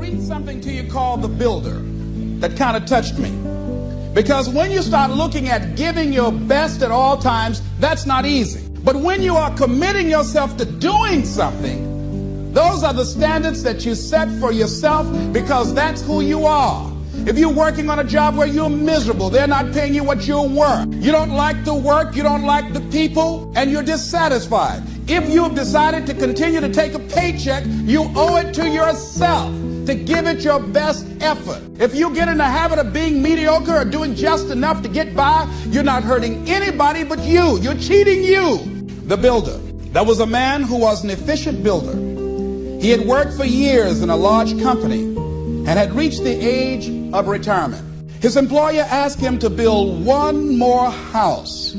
read something to you called The Builder that kind of touched me. Because when you start looking at giving your best at all times, that's not easy. But when you are committing yourself to doing something, those are the standards that you set for yourself, because that's who you are. If you're working on a job where you're miserable, they're not paying you what you're worth, you don't like the work, you don't like the people, and you're dissatisfied. If you have decided to continue to take a paycheck, you owe it to yourself to give it your best effort. If you get in the habit of being mediocre or doing just enough to get by, you're not hurting anybody but you. You're cheating you. The Builder. That was a man who was an efficient builder. He had worked for years in a large company and had reached the age of retirement. His employer asked him to build one more house.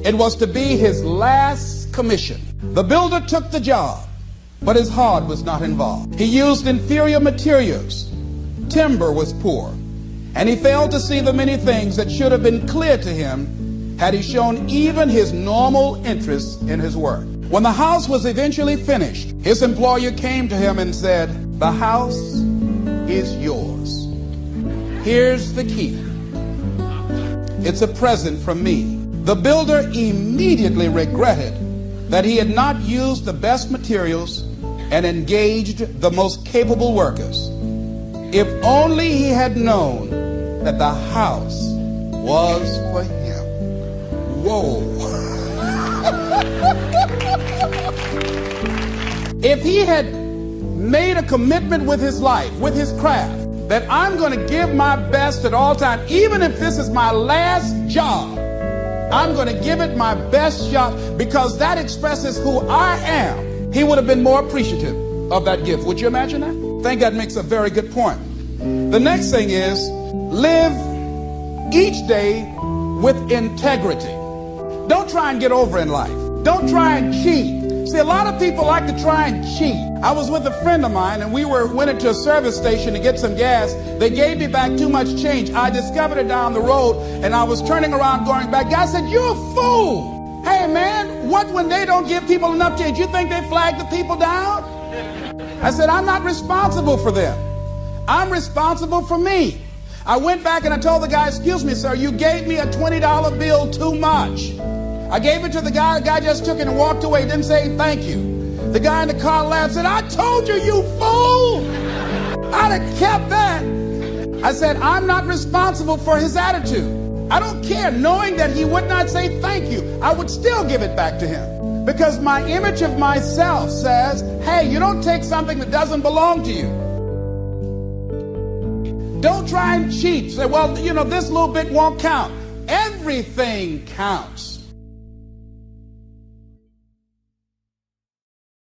It was to be his last commission. The builder took the job, but his heart was not involved. He used inferior materials. Timber was poor, and he failed to see the many things that should have been clear to him had he shown even his normal interest in his work. When the house was eventually finished, his employer came to him and said, "The house is yours. Here's the key. It's a present from me." The builder immediately regretted that he had not used the best materials and engaged the most capable workers. If only he had known that the house was for him. Whoa. If he had made a commitment with his life, with his craft, that I'm going to give my best at all times, even if this is my last job, I'm going to give it my best shot, because that expresses who I am, he would have been more appreciative of that gift. Would you imagine that? I think that makes a very good point. The next thing is, live each day with integrity. Don't try and get over in life. Don't try and cheat. See, a lot of people like to try and cheat. I was with a friend of mine, and we went into a service station to get some gas. They gave me back too much change. I discovered it down the road, and I was turning around going back. Guy said, "You're a fool." Hey, man, what when they don't give people enough change? You think they flag the people down? I said, "I'm not responsible for them. I'm responsible for me." I went back and I told the guy, "Excuse me, sir, you gave me a $20 bill too much." I gave it to the guy just took it and walked away, didn't say thank you. The guy in the car laughed, said, "I told you, you fool. I'd have kept that." I said, I'm not responsible for his attitude. I don't care. Knowing that he would not say thank you, I would still give it back to him. Because my image of myself says, hey, you don't take something that doesn't belong to you. Don't try and cheat. Say, well, this little bit won't count. Everything counts.